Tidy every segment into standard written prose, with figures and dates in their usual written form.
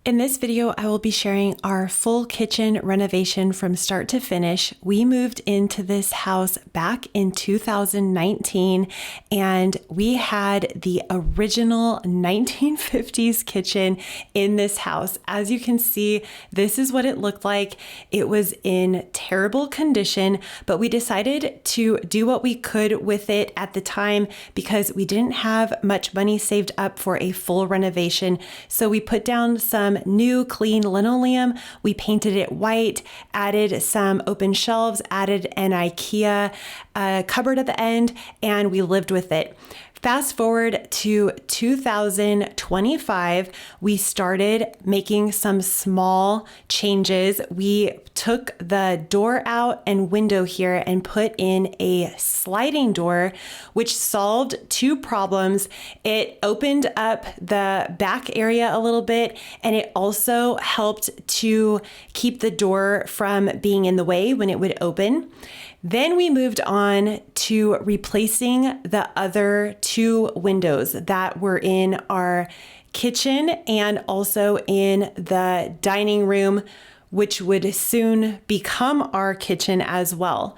In this video, I will be sharing our full kitchen renovation from start to finish. We moved into this house back in 2019, and we had the original 1950s kitchen in this house. As you can see, this is what it looked like. It was in terrible condition, but we decided to do what we could with it at the time because we didn't have much money saved up for a full renovation. So we put down some new clean linoleum. We painted it white, added some open shelves, added an IKEA cupboard at the end, and we lived with it. Fast forward to 2025, we started making some small changes. We took the door out and window here and put in a sliding door, which solved two problems. It opened up the back area a little bit, and it also helped to keep the door from being in the way when it would open. Then we moved on to replacing the other two windows that were in our kitchen and also in the dining room, which would soon become our kitchen as well.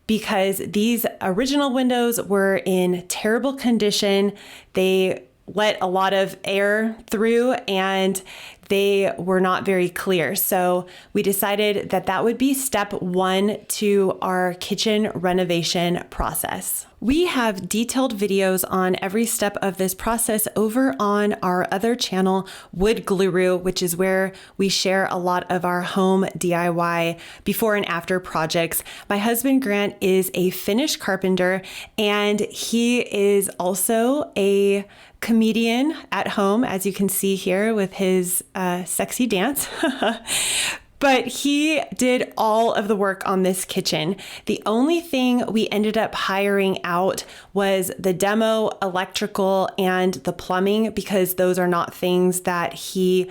Because these original windows were in terrible condition. They let a lot of air through and they were not very clear. So we decided that that would be step one to our kitchen renovation process. We have detailed videos on every step of this process over on our other channel, Wood Guru, which is where we share a lot of our home DIY before and after projects. My husband Grant is a Finnish carpenter, and he is also a comedian at home, as you can see here with his sexy dance. But he did all of the work on this kitchen. The only thing we ended up hiring out was the demo, electrical, and the plumbing, because those are not things that he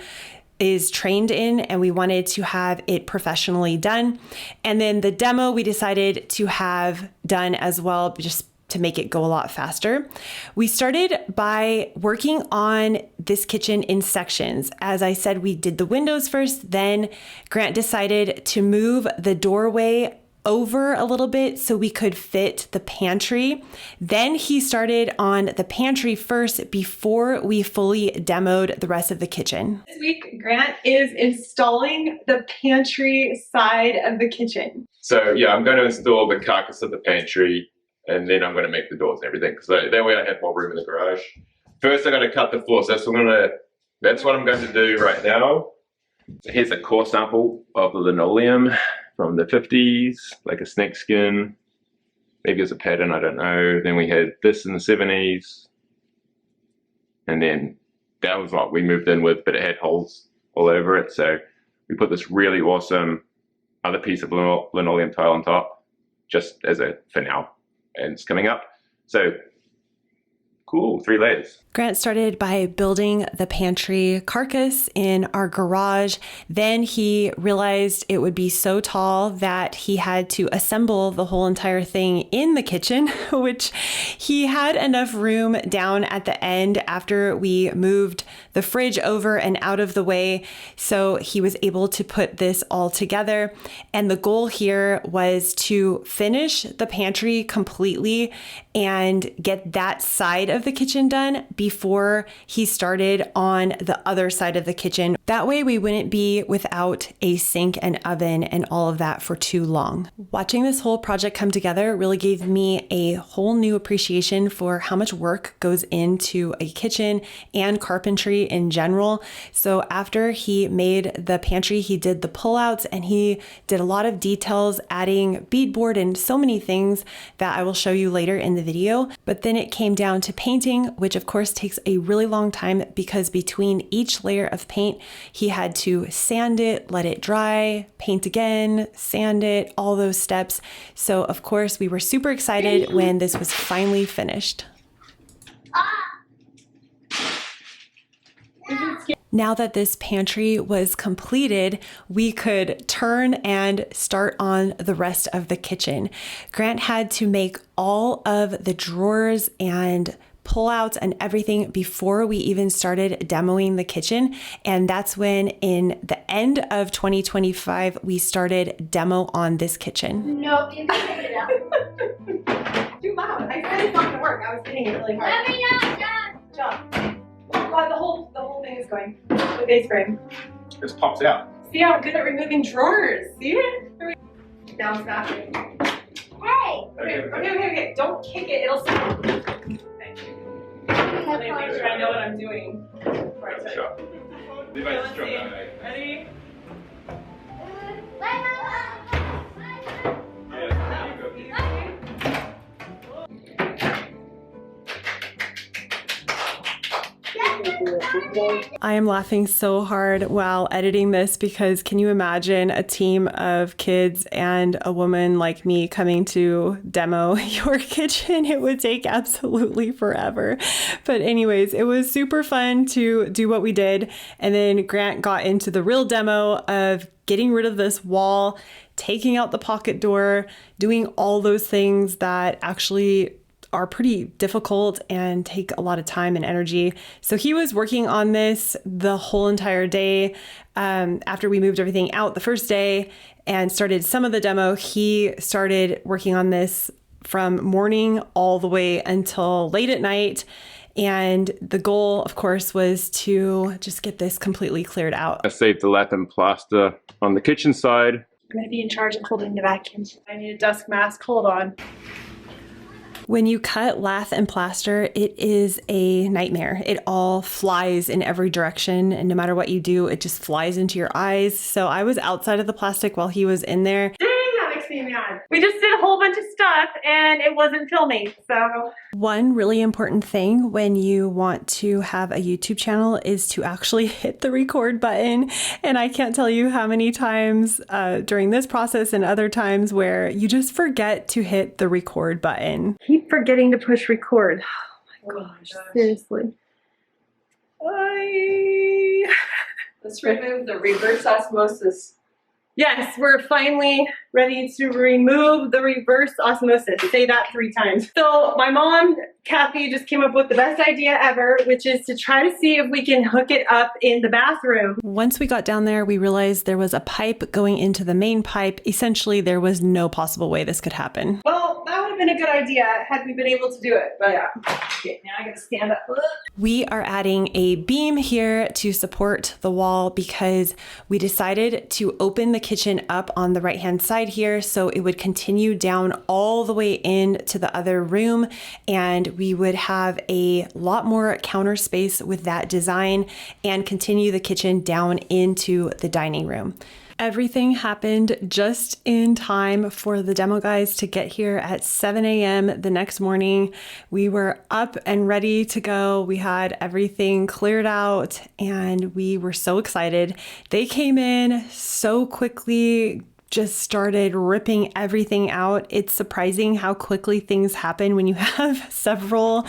is trained in, and we wanted to have it professionally done. And then the demo we decided to have done as well, just to make it go a lot faster. We started by working on this kitchen in sections. As I said, we did the windows first, then Grant decided to move the doorway over a little bit so we could fit the pantry. Then he started on the pantry first before we fully demoed the rest of the kitchen. This week, Grant is installing the pantry side of the kitchen. So yeah, I'm going to install the carcass of the pantry, and then I'm going to make the doors and everything. So that way I have more room in the garage. First I got to cut the floor. So that's what I'm going to do right now. So here's a core sample of the linoleum from the 50s, like a snakeskin. Maybe it's a pattern, I don't know. Then we had this in the 70s. And then that was what we moved in with, but it had holes all over it. So we put this really awesome other piece of linoleum tile on top, just as a for now. And it's coming up. So cool, 3 layers. Grant started by building the pantry carcass in our garage. Then he realized it would be so tall that he had to assemble the whole entire thing in the kitchen, which he had enough room down at the end after we moved the fridge over and out of the way. So he was able to put this all together. And the goal here was to finish the pantry completely and get that side of the kitchen done before he started on the other side of the kitchen. That way we wouldn't be without a sink and oven and all of that for too long. Watching this whole project come together really gave me a whole new appreciation for how much work goes into a kitchen and carpentry in general. So after he made the pantry, he did the pullouts and he did a lot of details, adding beadboard and so many things that I will show you later in the video. But then it came down to painting, which of course takes a really long time because between each layer of paint, he had to sand it, let it dry, paint again, sand it, all those steps. So of course we were super excited when this was finally finished. Now that this pantry was completed, we could turn and start on the rest of the kitchen. Grant had to make all of the drawers and pullouts and everything before we even started demoing the kitchen. And that's when in the end of 2025, we started demo on this kitchen. No, you can take it out. Too loud. I said it's not gonna work. I was hitting it really hard. Let me know, Dad. Jump. Oh God, the whole thing is going. The base frame. This pops out. See how I'm good at removing drawers. See it? Bounce back. Hey. Okay. Don't kick it. It'll stop. Okay. Let me make sure I know what I'm doing. Sure. Let's see. Ready? I am laughing so hard while editing this because can you imagine a team of kids and a woman like me coming to demo your kitchen? It would take absolutely forever. But anyways, it was super fun to do what we did. And then Grant got into the real demo of getting rid of this wall, taking out the pocket door, doing all those things that actually are pretty difficult and take a lot of time and energy. So he was working on this the whole entire day. After we moved everything out the first day and started some of the demo, he started working on this from morning all the way until late at night. And the goal, of course, was to just get this completely cleared out. I saved the lath and plaster on the kitchen side. I'm gonna be in charge of holding the vacuum. I need a dust mask. Hold on. When you cut lath and plaster, it is a nightmare. It all flies in every direction, and no matter what you do, it just flies into your eyes. So I was outside of the plastic while he was in there. That makes me mad. We just did a whole bunch of stuff and it wasn't filming. So one really important thing when you want to have a YouTube channel is to actually hit the record button. And I can't tell you how many times during this process and other times where you just forget to hit the record button. Keep forgetting to push record. Oh my gosh, seriously. Let's remove the reverse osmosis. Yes, we're finally ready to remove the reverse osmosis. Say that 3 times. So my mom, Kathy, just came up with the best idea ever, which is to try to see if we can hook it up in the bathroom. Once we got down there, we realized there was a pipe going into the main pipe. Essentially, there was no possible way this could happen. Well, that would have been a good idea had we been able to do it, but yeah. Okay, now I gotta stand up. We are adding a beam here to support the wall because we decided to open the kitchen up on the right-hand side here so it would continue down all the way into the other room, and we would have a lot more counter space with that design and continue the kitchen down into the dining room. Everything happened just in time for the demo guys to get here at 7 a.m. the next morning. We were up and ready to go. We had everything cleared out and we were so excited. They came in so quickly, just started ripping everything out. It's surprising how quickly things happen when you have several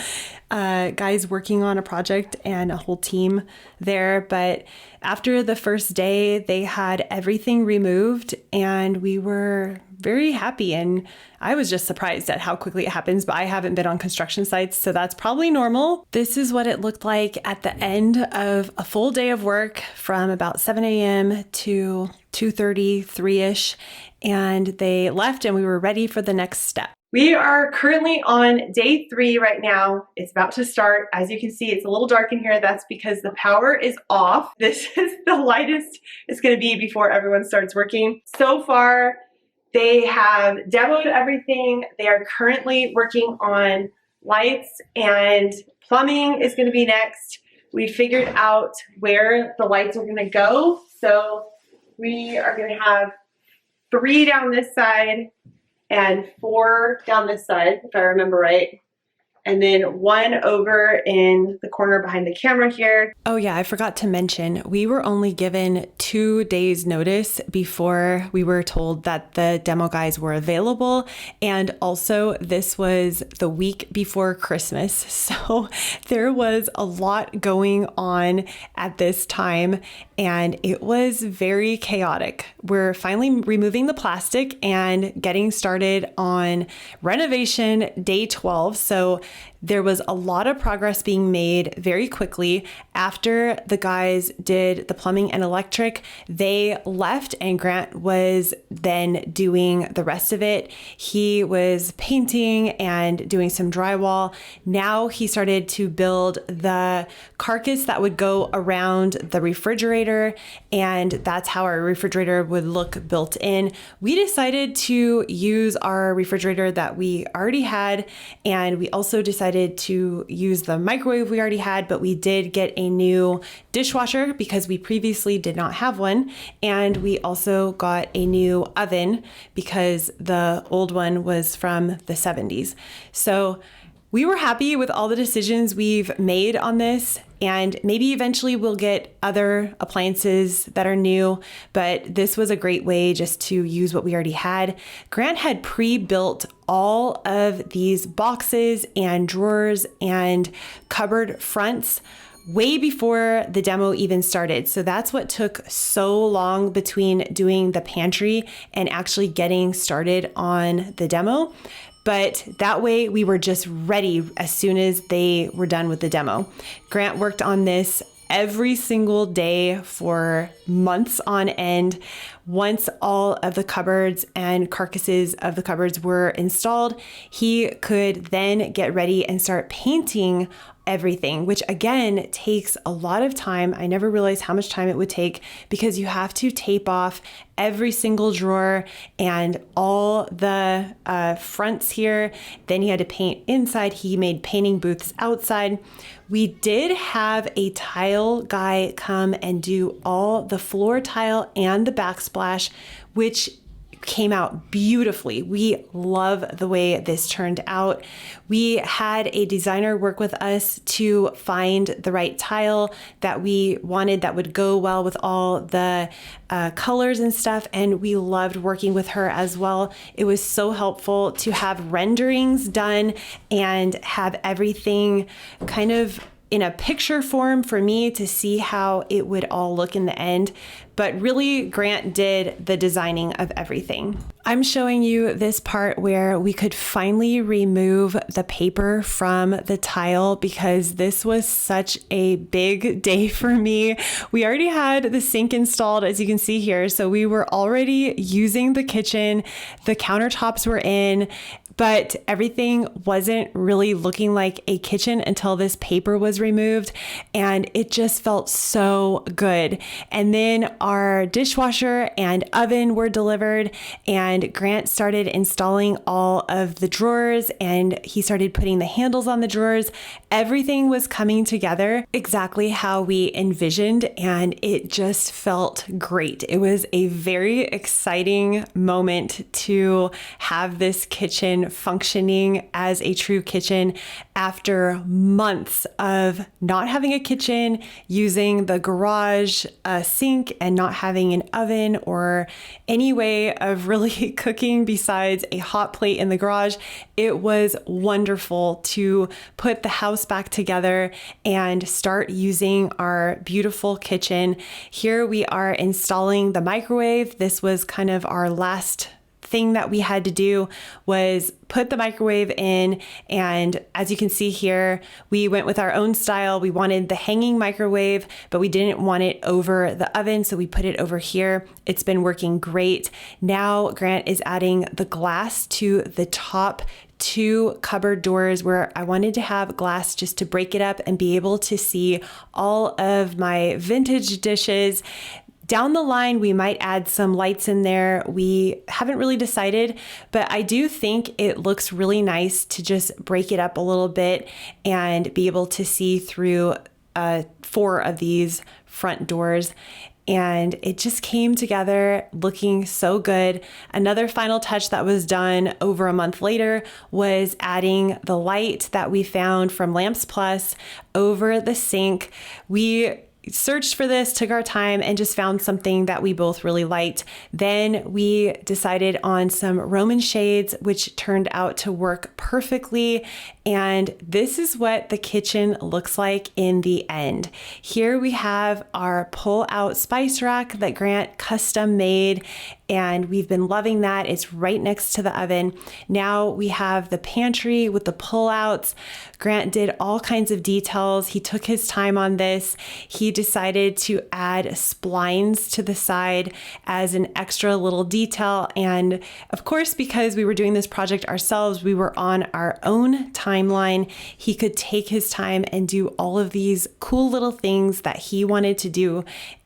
guys working on a project and a whole team there. But after the first day, they had everything removed and we were very happy. And I was just surprised at how quickly it happens, but I haven't been on construction sites, so that's probably normal. This is what it looked like at the end of a full day of work from about 7 a.m. to 2:30, 3-ish, and they left and we were ready for the next step. We are currently on day 3 right now. It's about to start. As you can see, it's a little dark in here. That's because the power is off. This is the lightest it's going to be before everyone starts working. So far, they have demoed everything. They are currently working on lights, and plumbing is going to be next. We figured out where the lights are going to go. So we are going to have 3 down this side and 4 down this side, if I remember right. And then 1 over in the corner behind the camera here. Oh yeah, I forgot to mention, we were only given 2 days notice before we were told that the demo guys were available. And also this was the week before Christmas. So there was a lot going on at this time and it was very chaotic. We're finally removing the plastic and getting started on renovation day 12. So there was a lot of progress being made very quickly. After the guys did the plumbing and electric, they left and Grant was then doing the rest of it. He was painting and doing some drywall. Now he started to build the carcass that would go around the refrigerator, and that's how our refrigerator would look built in. We decided to use our refrigerator that we already had, and we also decided to use the microwave we already had, but we did get a new dishwasher because we previously did not have one, and we also got a new oven because the old one was from the 70s. So we were happy with all the decisions we've made on this, and maybe eventually we'll get other appliances that are new, but this was a great way just to use what we already had. Grant had pre-built all of these boxes and drawers and cupboard fronts way before the demo even started. So that's what took so long between doing the pantry and actually getting started on the demo. But that way we were just ready as soon as they were done with the demo. Grant worked on this every single day for months on end. Once all of the cupboards and carcasses of the cupboards were installed, he could then get ready and start painting everything, which again takes a lot of time. I never realized how much time it would take because you have to tape off every single drawer and all the fronts here. Then he had to paint inside. He made painting booths outside. We did have a tile guy come and do all the floor tile and the backsplash, which came out beautifully. We love the way this turned out. We had a designer work with us to find the right tile that we wanted that would go well with all the colors and stuff, and we loved working with her as well. It was so helpful to have renderings done and have everything kind of in a picture form for me to see how it would all look in the end. But really, Grant did the designing of everything. I'm showing you this part where we could finally remove the paper from the tile because this was such a big day for me. We already had the sink installed, as you can see here. So we were already using the kitchen. The countertops were in, but everything wasn't really looking like a kitchen until this paper was removed, and it just felt so good. And then our dishwasher and oven were delivered, and Grant started installing all of the drawers, and he started putting the handles on the drawers. Everything was coming together exactly how we envisioned, and it just felt great. It was a very exciting moment to have this kitchen functioning as a true kitchen after months of not having a kitchen, using the garage sink and not having an oven or any way of really cooking besides a hot plate in the garage. It was wonderful to put the house back together and start using our beautiful kitchen. Here we are installing the microwave. This was kind of our last thing that we had to do, was put the microwave in. And as you can see here, we went with our own style. We wanted the hanging microwave, but we didn't want it over the oven, so we put it over here. It's been working great. Now Grant is adding the glass to the top 2 cupboard doors where I wanted to have glass just to break it up and be able to see all of my vintage dishes. Down the line, we might add some lights in there. We haven't really decided, but I do think it looks really nice to just break it up a little bit and be able to see through 4 of these front doors. And it just came together looking so good. Another final touch that was done over a month later was adding the light that we found from Lamps Plus over the sink. We searched for this, took our time, and just found something that we both really liked. Then we decided on some Roman shades, which turned out to work perfectly. And this is what the kitchen looks like in the end. Here we have our pull-out spice rack that Grant custom made, and we've been loving that. It's right next to the oven. Now we have the pantry with the pullouts. Grant did all kinds of details. He took his time on this. He decided to add splines to the side as an extra little detail. And of course, because we were doing this project ourselves, we were on our own timeline. He could take his time and do all of these cool little things that he wanted to do.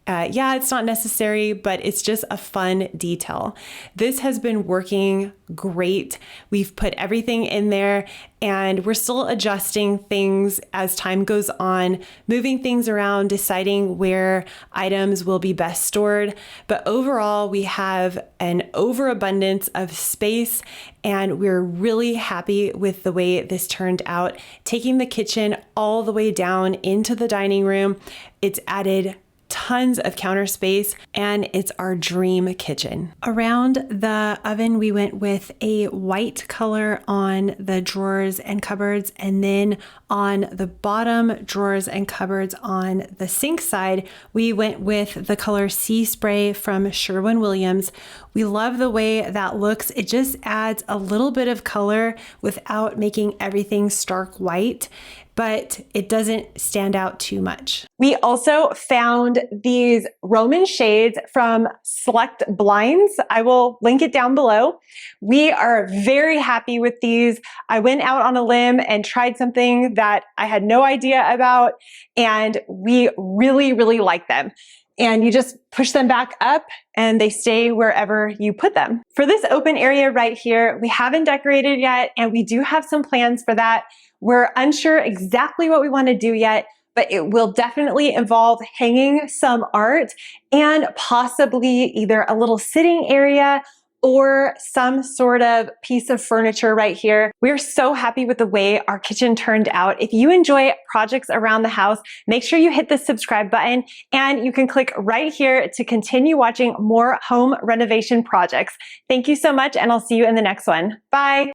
Yeah, it's not necessary, but it's just a fun detail. This has been working great. We've put everything in there and we're still adjusting things as time goes on, moving things around, deciding where items will be best stored. But overall, we have an overabundance of space and we're really happy with the way this turned out. Taking the kitchen all the way down into the dining room, it's added tons of counter space, and it's our dream kitchen. Around the oven, we went with a white color on the drawers and cupboards, and then on the bottom drawers and cupboards on the sink side, we went with the color Sea Spray from Sherwin-Williams. We love the way that looks. It just adds a little bit of color without making everything stark white, but it doesn't stand out too much. We also found these Roman shades from Select Blinds. I will link it down below. We are very happy with these. I went out on a limb and tried something that I had no idea about, and we really, really like them. And you just push them back up and they stay wherever you put them. For this open area right here, we haven't decorated yet, and we do have some plans for that. We're unsure exactly what we want to do yet, but it will definitely involve hanging some art and possibly either a little sitting area or some sort of piece of furniture right here. We're so happy with the way our kitchen turned out. If you enjoy projects around the house, make sure you hit the subscribe button, and you can click right here to continue watching more home renovation projects. Thank you so much, and I'll see you in the next one. Bye.